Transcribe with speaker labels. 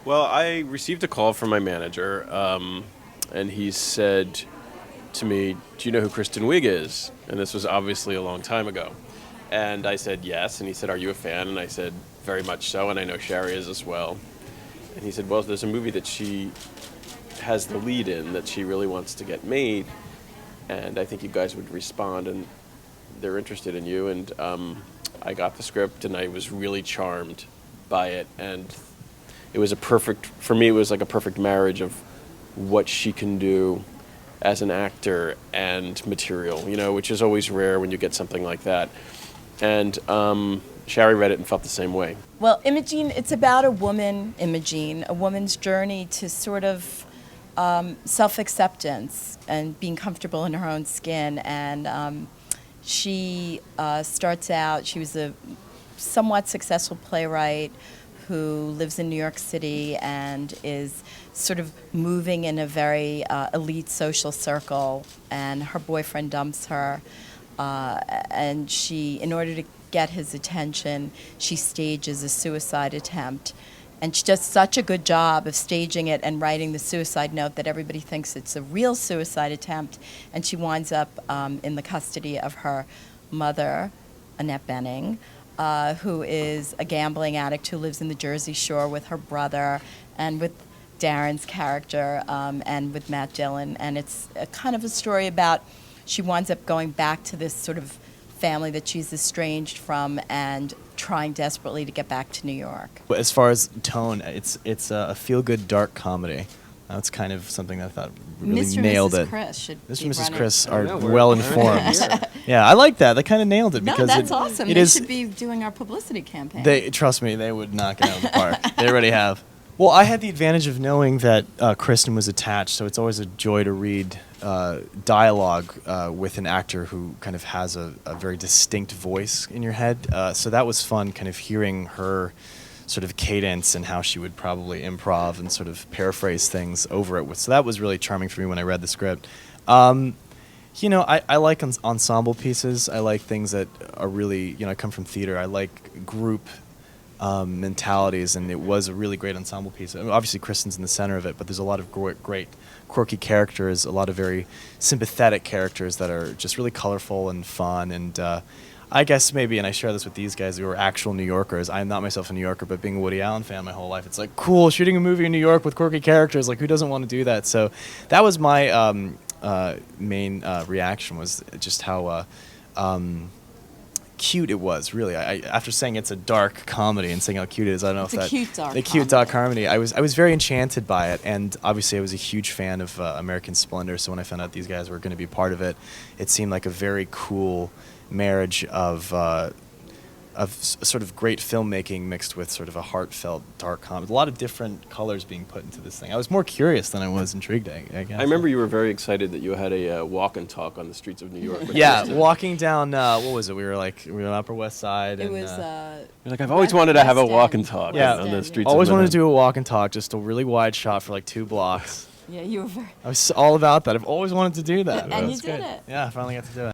Speaker 1: Well, I received a call from my manager, and he said to me, "Do you know who Kristen Wiig is?" And this was obviously a long time ago. And I said yes, and he said, "Are you a fan?" And I said, "Very much so, and I know Shari is as well." And he said, "Well, there's a movie that she has the lead in that she really wants to get made, and I think you guys would respond, and they're interested in you." And I got the script, and I was really charmed by it, and it was for me, it was like a perfect marriage of what she can do as an actor and material, which is always rare when you get something like that. And Shari read it and felt the same way.
Speaker 2: Well, Imogene, it's about a woman, Imogene, a woman's journey to sort of self-acceptance and being comfortable in her own skin. And she starts out, she was a somewhat successful playwright who lives in New York City and is sort of moving in a very elite social circle, and her boyfriend dumps her, and she, in order to get his attention, she stages a suicide attempt. And she does such a good job of staging it and writing the suicide note that everybody thinks it's a real suicide attempt, and she winds up in the custody of her mother, Annette Bening, who is a gambling addict who lives in the Jersey Shore with her brother and with Darren's character and with Matt Dillon. And it's a kind of a story about, she winds up going back to this sort of family that she's estranged from and trying desperately to get back to New York.
Speaker 3: As far as tone, it's a feel-good dark comedy. That's kind of something that I thought really
Speaker 2: Mr.
Speaker 3: nailed
Speaker 2: and Mrs.
Speaker 3: it.
Speaker 2: Chris should
Speaker 3: Mr.
Speaker 2: be
Speaker 3: and Mrs.
Speaker 2: running.
Speaker 3: Chris are
Speaker 1: know,
Speaker 3: well informed. Yeah, I like that. They kind of nailed it
Speaker 2: No,
Speaker 3: because
Speaker 2: that's awesome.
Speaker 3: it
Speaker 2: They
Speaker 3: is.
Speaker 2: should be doing our publicity campaign.
Speaker 3: They trust me, they would knock it out of the park. They already have. Well, I had the advantage of knowing that Kristen was attached, so it's always a joy to read dialogue with an actor who kind of has a very distinct voice in your head. So that was fun, kind of hearing her sort of cadence and how she would probably improv and sort of paraphrase things over it. So that was really charming for me when I read the script. I like ensemble pieces. I like things that are really, I come from theater. I like group mentalities, and it was a really great ensemble piece. I mean, obviously, Kristen's in the center of it, but there's a lot of great quirky characters, a lot of very sympathetic characters that are just really colorful and fun. And I guess maybe, and I share this with these guys who are actual New Yorkers. I'm not myself a New Yorker, but being a Woody Allen fan my whole life, it's like, cool, shooting a movie in New York with quirky characters. Like, who doesn't want to do that? So that was my main reaction, was just how cute it was, really. I after saying it's a dark comedy and saying how cute it is, I don't know
Speaker 2: It's
Speaker 3: if
Speaker 2: a
Speaker 3: that
Speaker 2: cute dark
Speaker 3: the cute dark comedy. I was very enchanted by it, and obviously I was a huge fan of American Splendor. So when I found out these guys were going to be part of it, it seemed like a very cool marriage of sort of great filmmaking mixed with sort of a heartfelt dark comedy. A lot of different colors being put into this thing. I was more curious than I was intrigued, I guess.
Speaker 1: I remember you were very excited that you had a walk and talk on the streets of New York. with
Speaker 3: Yeah,
Speaker 1: Kristen.
Speaker 3: walking down, what was it? We were on Upper West Side.
Speaker 2: It
Speaker 3: and,
Speaker 2: was.
Speaker 1: You're like, I've always wanted to have a
Speaker 2: West
Speaker 1: walk
Speaker 2: End.
Speaker 1: and talk
Speaker 3: Yeah.
Speaker 1: on the streets
Speaker 3: always
Speaker 1: of
Speaker 3: wanted to
Speaker 1: Manhattan.
Speaker 3: do a walk and talk, just a really wide shot for like 2 blocks.
Speaker 2: Yeah, you were very.
Speaker 3: I was all about that. I've always wanted to do that.
Speaker 2: And you
Speaker 3: That's
Speaker 2: did
Speaker 3: good.
Speaker 2: it.
Speaker 3: Yeah, I finally got to do it.